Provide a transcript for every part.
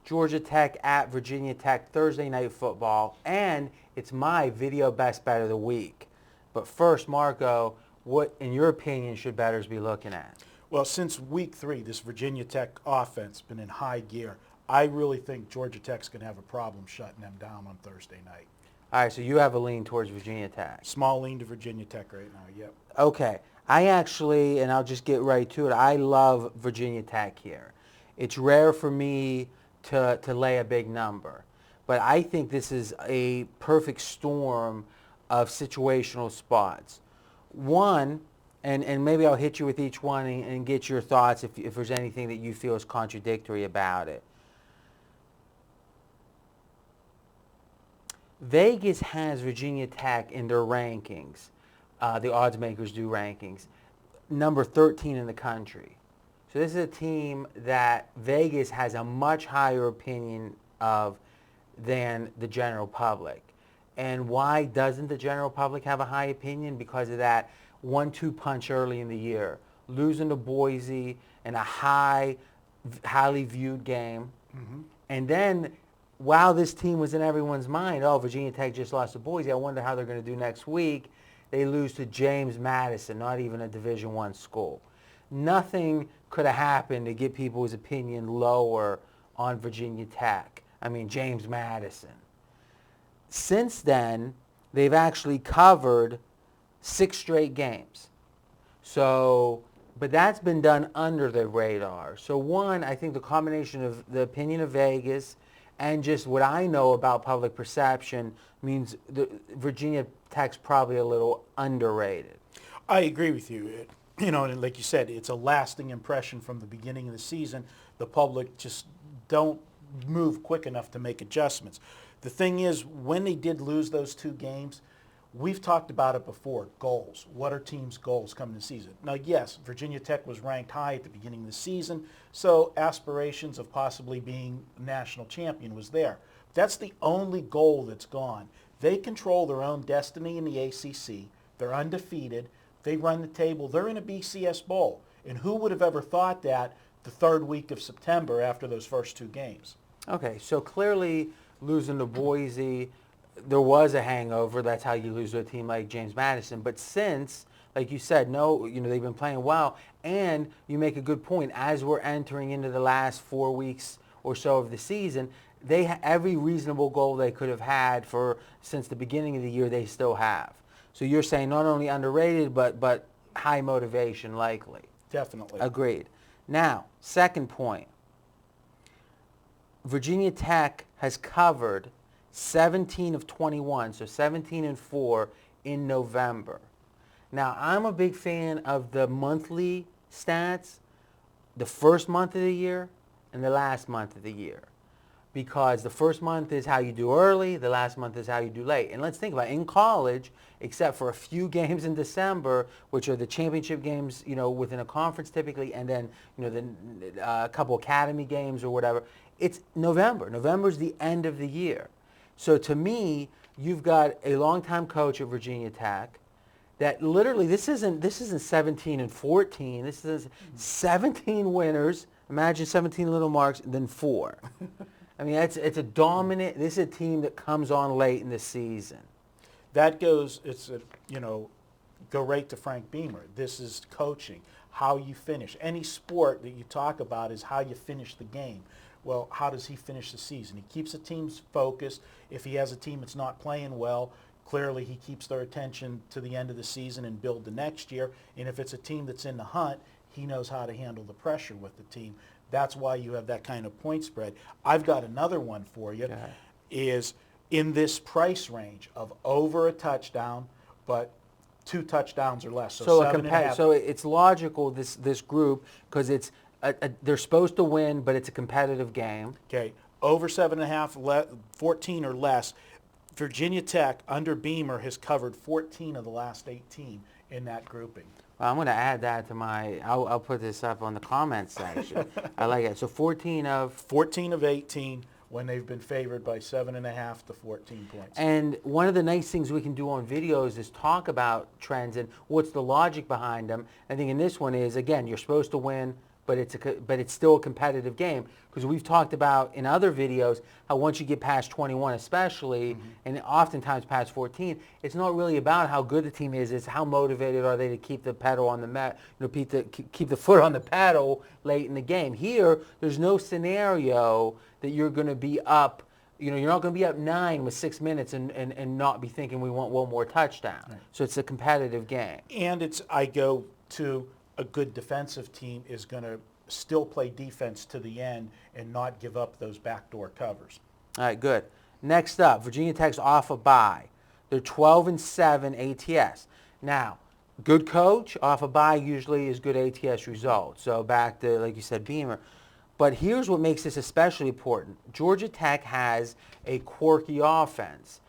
Georgia Tech at Virginia Tech Thursday night football, and it's my video best bet of the week. But first, Marco, what, in your opinion, should bettors be looking at? Well, since week 3, this Virginia Tech offense has been in high gear. I really think Georgia Tech's going to have a problem shutting them down on Thursday night. All right, so you have a lean towards Virginia Tech. Small lean to Virginia Tech right now, yep. Okay. I actually, and I'll just get right to it, I love Virginia Tech here. It's rare for me to lay a big number, but I think this is a perfect storm of situational spots. One, and maybe I'll hit you with each one and get your thoughts if there's anything that you feel is contradictory about it. Vegas has Virginia Tech in their rankings. The odds makers do rankings. Number 13 in the country. So this is a team that Vegas has a much higher opinion of than the general public. And why doesn't the general public have a high opinion? Because of that 1-2 punch early in the year. Losing to Boise in a highly viewed game. Mm-hmm. And then, while this team was in everyone's mind, oh, Virginia Tech just lost to Boise, I wonder how they're going to do next week. They lose to James Madison, not even a Division I school. Nothing could have happened to get people's opinion lower on Virginia Tech. I mean, James Madison. Since then, they've actually covered 6 straight games. So, but that's been done under the radar. So one, I think the combination of the opinion of Vegas and just what I know about public perception means Virginia Tech's probably a little underrated. I agree with you. And like you said, it's a lasting impression from the beginning of the season. The public just don't move quick enough to make adjustments. The thing is, when they did lose those 2 games, we've talked about it before, goals. What are teams' goals coming to the season? Now, yes, Virginia Tech was ranked high at the beginning of the season, so aspirations of possibly being national champion was there. That's the only goal that's gone. They control their own destiny in the ACC. They're undefeated. They run the table. They're in a BCS Bowl. And who would have ever thought that the 3rd week of September after those first 2 games? Okay, so clearly losing to Boise, there was a hangover. That's how you lose to a team like James Madison. But since, like you said, they've been playing well. And you make a good point. As we're entering into the last 4 weeks or so of the season, every reasonable goal they could have had since the beginning of the year, they still have. So you're saying not only underrated, but high motivation likely. Definitely. Agreed. Now, second point. Virginia Tech has covered 17 of 21, so 17-4 in November. Now, I'm a big fan of the monthly stats, the first month of the year and the last month of the year. Because the first month is how you do early, the last month is how you do late. And let's think about it. In college, except for a few games in December, which are the championship games, within a conference typically, and then, a couple academy games or whatever, it's November. November's the end of the year. So to me, you've got a longtime coach at Virginia Tech that literally, this isn't 17-14. This is 17 winners. Imagine 17 little marks, and then 4. I mean, it's a dominant. This is a team that comes on late in the season. That goes. Go right to Frank Beamer. This is coaching. How you finish. Any sport that you talk about is how you finish the game. Well, how does he finish the season? He keeps the teams focused. If he has a team that's not playing well, clearly he keeps their attention to the end of the season and build the next year. And if it's a team that's in the hunt, he knows how to handle the pressure with the team. That's why you have that kind of point spread. I've got another one for you. Okay. Is in this price range of over a touchdown, but 2 touchdowns or less. So 7.5. So it's logical, this group, because it's they're supposed to win, but it's a competitive game. Okay, over 7.5, 14 or less. Virginia Tech under Beamer has covered 14 of the last 18 in that grouping. Well, I'm going to add that to I'll put this up on the comments section. I like it. So 14 of 18 when they've been favored by 7.5 to 14 points. And one of the nice things we can do on videos is talk about trends and what's the logic behind them. I think in this one is, again, you're supposed to win, but it's still a competitive game, because we've talked about in other videos how once you get past 21 especially, and oftentimes past 14, it's not really about how good the team is, it's how motivated are they to keep the pedal on the keep the foot on the pedal late in the game. Here, there's no scenario that you're going to be up. You're not going to be up 9 with 6 minutes and not be thinking we want one more touchdown. Right. So it's a competitive game. And I go to a good defensive team is going to still play defense to the end and not give up those backdoor covers. All right, good. Next up, Virginia Tech's off a bye. They're 12-7 ATS. Now, good coach off a bye usually is good ATS results. So back to, like you said, Beamer. But here's what makes this especially important. Georgia Tech has a quirky offense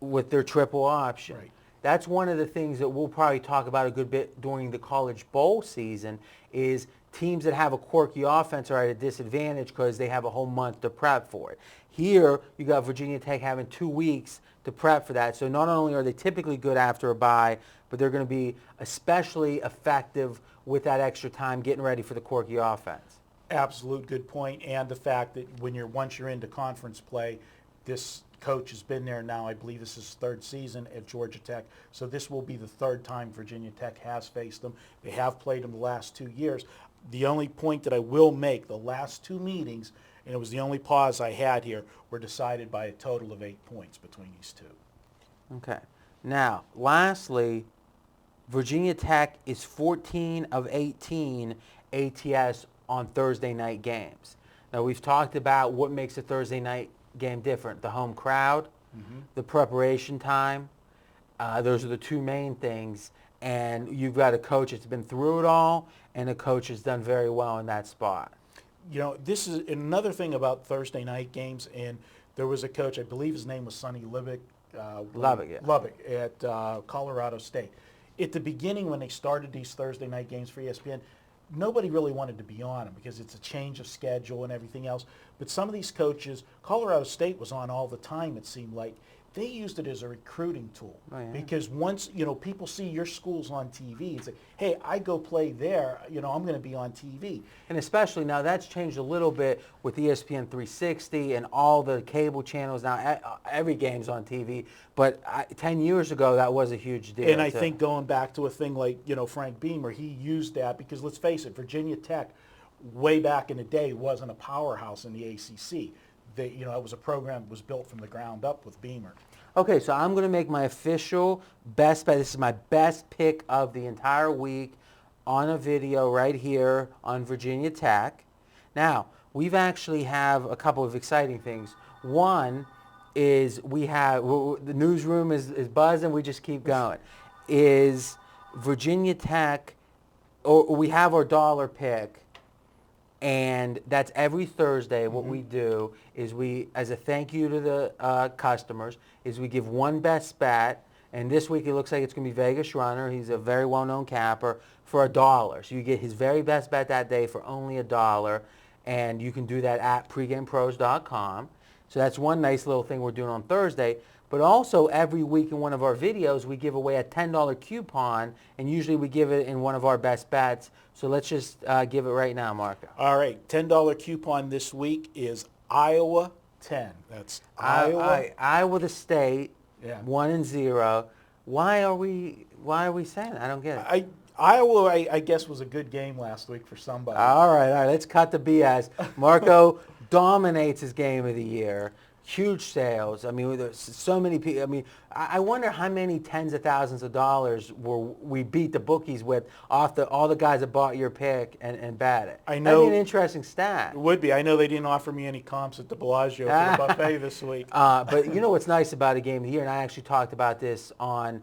with their triple option. Right. That's one of the things that we'll probably talk about a good bit during the college bowl season, is teams that have a quirky offense are at a disadvantage because they have a whole month to prep for it. Here, you got Virginia Tech having 2 weeks to prep for that. So not only are they typically good after a bye, but they're going to be especially effective with that extra time getting ready for the quirky offense. Absolute good point, and the fact that once you're into conference play, this coach has been there now. I believe this is his third season at Georgia Tech, so this will be the third time Virginia Tech has faced them. They have played them the last 2 years. The only point that I will make, the last 2 meetings, and it was the only pause I had here, were decided by a total of 8 points between these two. Okay. Now, lastly, Virginia Tech is 14 of 18 ATS on Thursday night games. Now, we've talked about what makes a Thursday night game different. The home crowd, the preparation time. Those are the 2 main things. And you've got a coach that's been through it all, and a coach has done very well in that spot. This is another thing about Thursday night games, and there was a coach, I believe his name was Sonny Lubbock. Lubbock at Colorado State. At the beginning, when they started these Thursday night games for ESPN, nobody really wanted to be on them because it's a change of schedule and everything else. But some of these coaches, Colorado State was on all the time, it seemed like. They used it as a recruiting tool. Oh, yeah. Because once, people see your schools on TV, it's like, hey, I go play there, I'm going to be on TV. And especially now, that's changed a little bit with ESPN 360 and all the cable channels. Now, every game's on TV. But 10 years ago, that was a huge deal. And I think going back to a thing like, Frank Beamer, he used that because, let's face it, Virginia Tech, way back in the day, wasn't a powerhouse in the ACC. It was a program that was built from the ground up with Beamer. Okay, so I'm going to make my official best bet. This is my best pick of the entire week on a video right here on Virginia Tech. Now, we've actually have a couple of exciting things. One is the newsroom is buzzing. We just keep going. Is Virginia Tech, or we have our dollar pick. And that's every Thursday. What we do is as a thank you to the customers, is we give one best bet. And this week it looks like it's going to be Vegas Runner. He's a very well-known capper, for $1. So you get his very best bet that day for only $1. And you can do that at pregamepros.com. So that's one nice little thing we're doing on Thursday. But also every week in one of our videos, we give away a $10 coupon, and usually we give it in one of our best bets. So let's just give it right now, Marco. All right, $10 coupon this week is Iowa 10. That's Iowa the state, Yeah. 1-0. Why are we saying that? I don't get it. Iowa, I guess, was a good game last week for somebody. All right, let's cut the BS. Marco dominates his game of the year. Huge sales. I mean, there's so many people. I mean, I wonder how many tens of thousands of dollars we beat the bookies with off all the guys that bought your pick and bet it. I know. That'd be an interesting stat. It would be. I know they didn't offer me any comps at the Bellagio for the buffet this week. But you know what's nice about a game of the year, and I actually talked about this on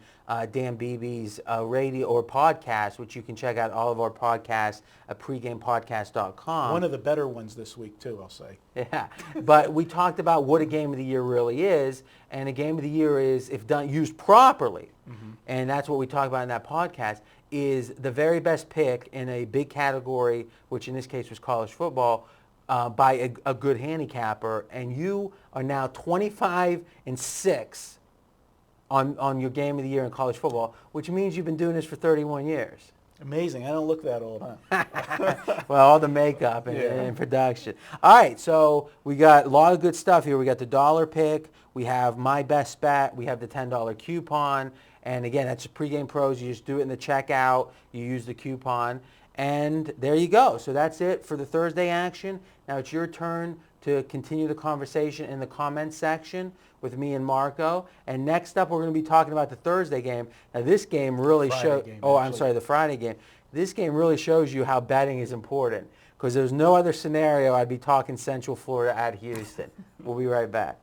Dan Beebe's radio or podcast, which you can check out all of our podcasts at pregamepodcast.com. One of the better ones this week, too, I'll say. Yeah, but we talked about what a game of the year really is, and a game of the year is, if used properly, and that's what we talk about in that podcast, is the very best pick in a big category, which in this case was college football, by a good handicapper, and you are now 25-6 on your game of the year in college football, which means you've been doing this for 31 years. Amazing. I don't look that old, huh? Well, all the makeup and production. All right, so we got a lot of good stuff here. We got the dollar pick. We have my best bet. We have the $10 coupon. And again, that's pregame pros. You just do it in the checkout. You use the coupon. And there you go. So that's it for the Thursday action. Now it's your turn to continue the conversation in the comments section with me and Marco. And next up, we're going to be talking about the Thursday game. Now this game really shows. Oh, I'm sorry, the Friday game. This game really shows you how betting is important because there's no other scenario I'd be talking Central Florida at Houston. We'll be right back.